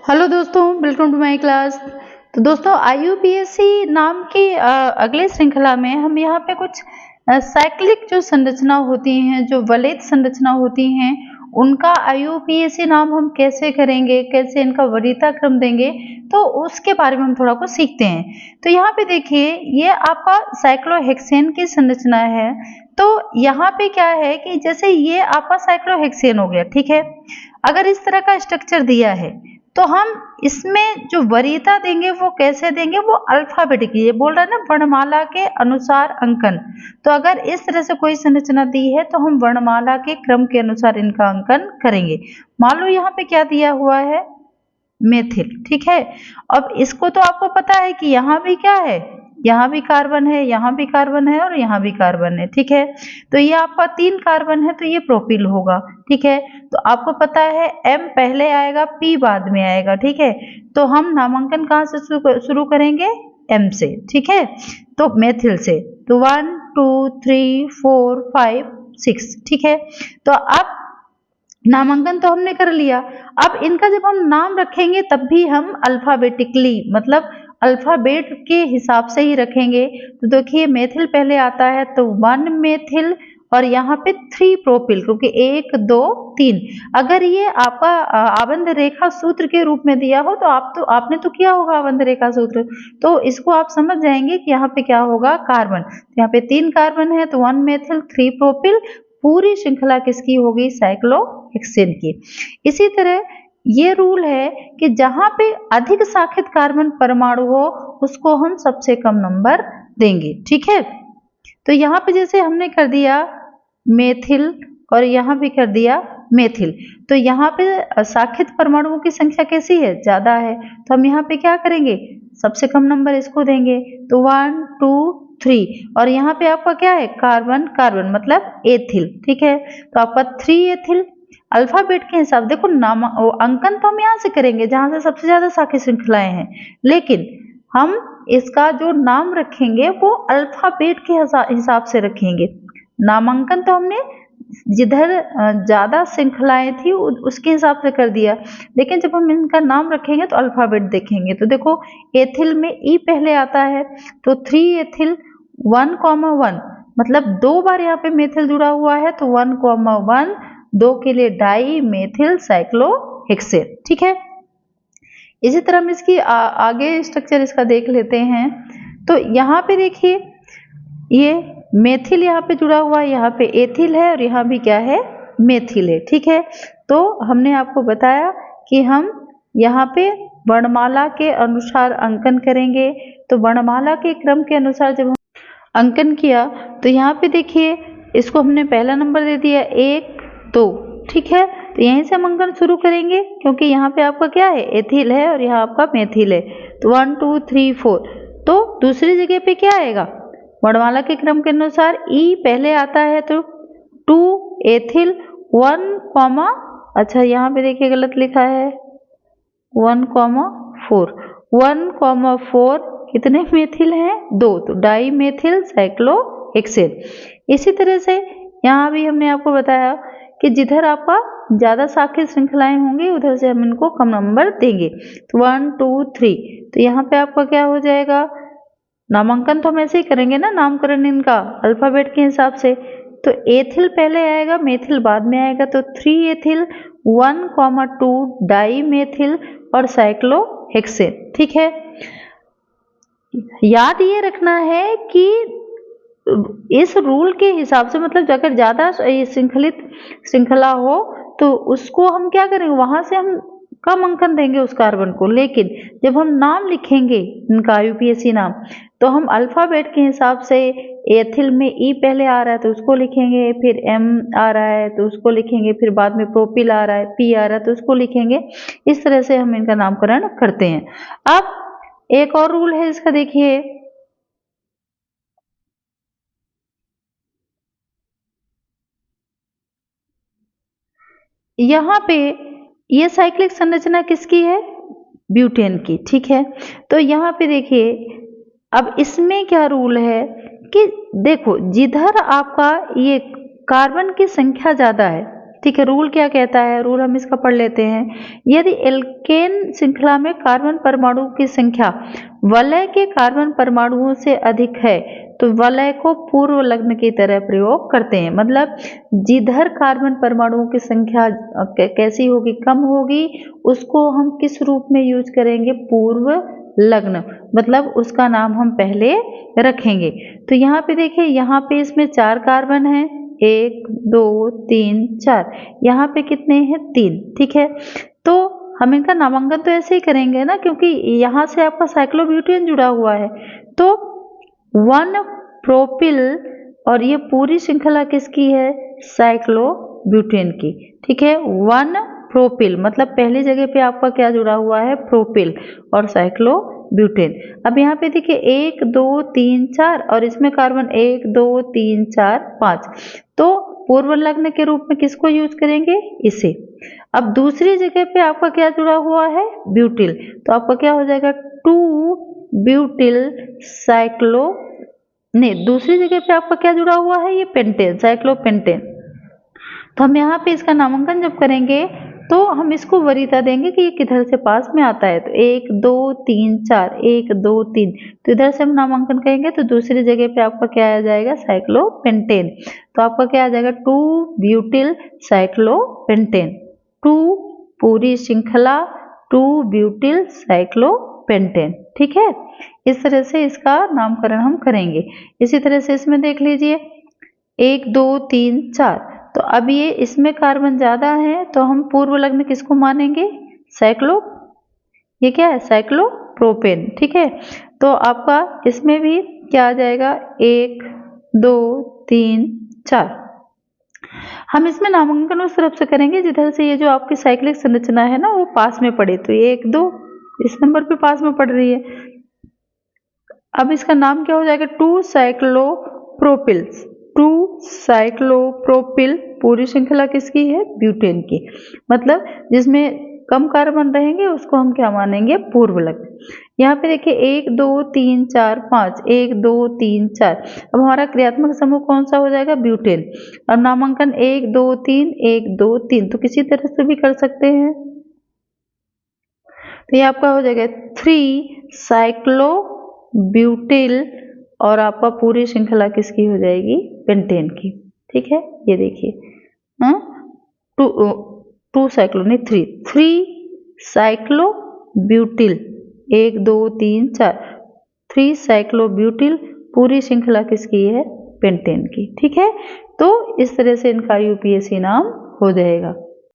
Hello दोस्तों, welcome to my class. तो दोस्तों आईयूपीएसी नाम की अगले श्रृंखला में हम यहाँ पे कुछ साइक्लिक जो संरचना होती हैं, जो वलयित संरचना होती हैं, उनका आईयूपीएसी नाम हम कैसे करेंगे, कैसे इनका वरीयता क्रम देंगे, तो उसके बारे में हम थोड़ा कुछ सीखते हैं। तो यहाँ पे देखिए, ये आपका साइक्लोहेक्सेन की संरचना है। तो यहाँ पे क्या है कि जैसे ये आपका साइक्लोहेक्सेन हो गया, ठीक है। अगर इस तरह का स्ट्रक्चर दिया है तो हम इसमें जो वरीयता देंगे वो कैसे देंगे, वो अल्फाबेटिक, ये बोल रहा है ना वर्णमाला के अनुसार अंकन। तो अगर इस तरह से कोई संरचना दी है तो हम वर्णमाला के क्रम के अनुसार इनका अंकन करेंगे। मान लो यहाँ पे क्या दिया हुआ है, मेथिल, ठीक है। अब इसको तो आपको पता है कि यहाँ भी क्या है, यहाँ भी कार्बन है, यहाँ भी कार्बन है और यहाँ भी कार्बन है, ठीक है। तो ये आपका 3 कार्बन है तो ये प्रोपिल होगा, ठीक है। तो आपको पता है M पहले आएगा, P बाद में आएगा, ठीक है। तो हम नामांकन कहाँ से शुरू करेंगे, M से, ठीक है। तो मेथिल से, तो 1 2 3 4 5 6, ठीक है। तो अब नामांकन तो हमने कर लिया। अब इनका जब हम नाम रखेंगे तब भी हम अल्फाबेटिकली, मतलब अल्फाबेट के हिसाब से ही रखेंगे। तो देखिए मेथिल पहले आता है तो 1 मेथिल और यहाँ पे 3 प्रोपिल, क्योंकि 1 2 3। अगर ये आपका आबंध रेखा सूत्र के रूप में दिया हो तो आपने तो किया होगा आबंध रेखा सूत्र, तो इसको आप समझ जाएंगे कि यहाँ पे क्या होगा, कार्बन। तो यहाँ पे 3 कार्बन है तो 1 मेथिल 3 प्रोपिल, पूरी श्रृंखला किसकी होगी, साइक्लोहेक्सेन की। इसी तरह ये रूल है कि जहां पे अधिक शाखित कार्बन परमाणु हो उसको हम सबसे कम नंबर देंगे, ठीक है। तो यहाँ पे जैसे हमने कर दिया मेथिल और यहाँ भी कर दिया मेथिल, तो यहाँ पे शाखित परमाणुओं की संख्या कैसी है, ज्यादा है। तो हम यहाँ पे क्या करेंगे, सबसे कम नंबर इसको देंगे। तो 1 2 3 और यहाँ पे आपका क्या है, कार्बन कार्बन मतलब एथिल, ठीक है। तो आपका 3 एथिल। अल्फाबेट के हिसाब देखो, नाम अंकन तो हम यहाँ से करेंगे जहां से सबसे ज्यादा शाखित श्रृंखलाएं हैं, लेकिन हम इसका जो नाम रखेंगे वो अल्फाबेट के हिसाब से रखेंगे। नामांकन तो हमने जिधर ज्यादा श्रृंखलाएं थी उसके हिसाब से कर दिया, लेकिन जब हम इनका नाम रखेंगे तो अल्फाबेट देखेंगे। तो देखो एथिल में ई पहले आता है तो 3 एथिल 1,1, मतलब 2 बार यहाँ पे मेथिल जुड़ा हुआ है तो 1,1, 2 के लिए डाई मेथिल साइक्लोहेक्सेन, ठीक है। इसी तरह हम इसकी आगे स्ट्रक्चर इसका देख लेते हैं। तो यहाँ पे देखिए ये मेथिल यहाँ पे जुड़ा हुआ है, यहाँ पे एथिल है और यहाँ भी क्या है, मेथिल है, ठीक है। तो हमने आपको बताया कि हम यहाँ पे वर्णमाला के अनुसार अंकन करेंगे। तो वर्णमाला के क्रम के अनुसार जब हम अंकन किया तो यहाँ पे देखिए इसको हमने पहला नंबर दे दिया 1 2, ठीक है। तो यहीं से हम अंकन शुरू करेंगे क्योंकि यहाँ पे आपका क्या है, एथिल है और यहाँ आपका मेथिल है। तो 1 2 3 4, तो दूसरी जगह पे क्या आएगा, वर्णमाला के क्रम के अनुसार ई पहले आता है तो 2 एथिल 1, अच्छा यहाँ पे देखिए गलत लिखा है 1,4, 1,4 कितने मेथिल हैं, 2, तो डाई मेथिल साइक्लोहेक्सेन। इसी तरह से यहाँ भी हमने आपको बताया कि जिधर आपका ज्यादा शाखित श्रृंखलाएं होंगी उधर से हम इनको कम नंबर देंगे। तो 1 2 3, तो यहाँ पे आपका क्या हो जाएगा, नामांकन तो हम ऐसे ही करेंगे ना, नामकरण इनका अल्फाबेट के हिसाब से। तो एथिल पहले आएगा, मेथिल बाद में आएगा। तो 3 एथिल 1,2 डाई मेथिल और साइक्लोहेक्सेन, ठीक है। याद ये रखना है कि इस रूल के हिसाब से, मतलब अगर ज्यादा श्रृंखलित श्रृंखला हो तो उसको हम क्या करेंगे, वहां से हम कम अंकन देंगे उस कार्बन को। लेकिन जब हम नाम लिखेंगे इनका आईयूपीएसी नाम, तो हम अल्फाबेट के हिसाब से, एथिल में ई पहले आ रहा है तो उसको लिखेंगे, फिर एम आ रहा है तो उसको लिखेंगे, फिर बाद में प्रोपिल आ रहा है, पी आ रहा है तो उसको लिखेंगे। इस तरह से हम इनका नामकरण करते हैं। अब एक और रूल है इसका, देखिए यहाँ पे ये साइक्लिक संरचना किसकी है, ब्यूटेन की, ठीक है। तो यहाँ पे देखिए अब इसमें क्या रूल है कि देखो जिधर आपका ये कार्बन की संख्या ज्यादा है, ठीक है, रूल क्या कहता है, रूल हम इसका पढ़ लेते हैं। यदि एल्केन श्रृंखला में कार्बन परमाणु की संख्या वलय के कार्बन परमाणुओं से अधिक है तो वलय को पूर्व लग्न की तरह प्रयोग करते हैं। मतलब जिधर कार्बन परमाणुओं की संख्या कैसी होगी, कम होगी, उसको हम किस रूप में यूज करेंगे, पूर्व लग्न, मतलब उसका नाम हम पहले रखेंगे। तो यहाँ पे देखिए, यहाँ पे इसमें 4 कार्बन हैं, 1 2 3 4, यहाँ पे कितने हैं, 3। ठीक है, तो हम इनका नामांकन तो ऐसे ही करेंगे ना, क्योंकि यहाँ से आपका साइक्लोब्यूटेन जुड़ा हुआ है। तो 1 प्रोपिल, और ये पूरी श्रृंखला किसकी है, साइक्लोब्यूटेन की। ठीक है, 1 प्रोपिल मतलब पहली जगह पे आपका क्या जुड़ा हुआ है, प्रोपिल और साइक्लोब्यूटेन। अब यहाँ पे देखिए 1 2 3 4 और इसमें कार्बन 1 2 3 4 5, तो पूर्व लग्न के रूप में किसको यूज करेंगे, इसे। अब दूसरी जगह पे आपका क्या जुड़ा हुआ है, ब्यूटिल, तो आपका क्या हो जाएगा, 2 ब्यूटिल साइक्लो, नहीं, दूसरी जगह पे आपका क्या जुड़ा हुआ है, ये पेंटेन, साइक्लोपेंटेन। तो हम यहाँ पे इसका नामांकन जब करेंगे तो हम इसको वरीयता देंगे कि ये किधर से पास में आता है। तो 1 2 3 4, 1 2 3, तो इधर से हम नामांकन करेंगे तो दूसरी जगह पे आपका क्या आ जाएगा, साइक्लोपेंटेन। तो आपका क्या आ जाएगा, 2 ब्यूटिल साइक्लोपेंटेन, 2 पूरी श्रृंखला 2 ब्यूटिल साइक्लोपेंटेन। ठीक है, इस तरह से इसका नामकरण हम करेंगे। इसी तरह से इसमें देख लीजिए 1 2 3 4, तो अब ये इसमें कार्बन ज्यादा है तो हम पूर्व लग्न किसको मानेंगे, साइक्लो, ये क्या है, साइक्लोप्रोपेन। ठीक है, तो आपका इसमें भी क्या आ जाएगा, 1 2 3 4। हम इसमें नामांकन उस तरफ से करेंगे जिधर से ये जो आपकी साइक्लिक संरचना है ना वो पास में पड़े। तो 1 2 इस नंबर पे पास में पड़ रही है। अब इसका नाम क्या हो जाएगा, 2 साइक्लोप्रोपिल्स, 2 साइक्लोप्रोपिल, पूरी श्रृंखला किसकी है, ब्यूटेन की। मतलब जिसमें कम कार्बन रहेंगे उसको हम क्या मानेंगे, पूर्व लग्न। यहाँ पे देखिए 1 2 3 4 5, 1 2 3 4। अब हमारा क्रियात्मक समूह कौन सा हो जाएगा, ब्यूटेन। और नामांकन 1 2 3 1 2 3, तो किसी तरह से भी कर सकते हैं। तो ये आपका हो जाएगा 3 साइक्लो ब्यूटिल, और आपका पूरी श्रृंखला किसकी हो जाएगी, पेंटेन की। ठीक है, ये देखिए 2 साइक्लो नहीं 3 साइक्लो ब्यूटिल, 1 2 3 4, 3 साइक्लो ब्यूटिल, पूरी श्रृंखला किसकी है, पेंटेन की। ठीक है, तो इस तरह से इनका यूपीएससी नाम हो जाएगा।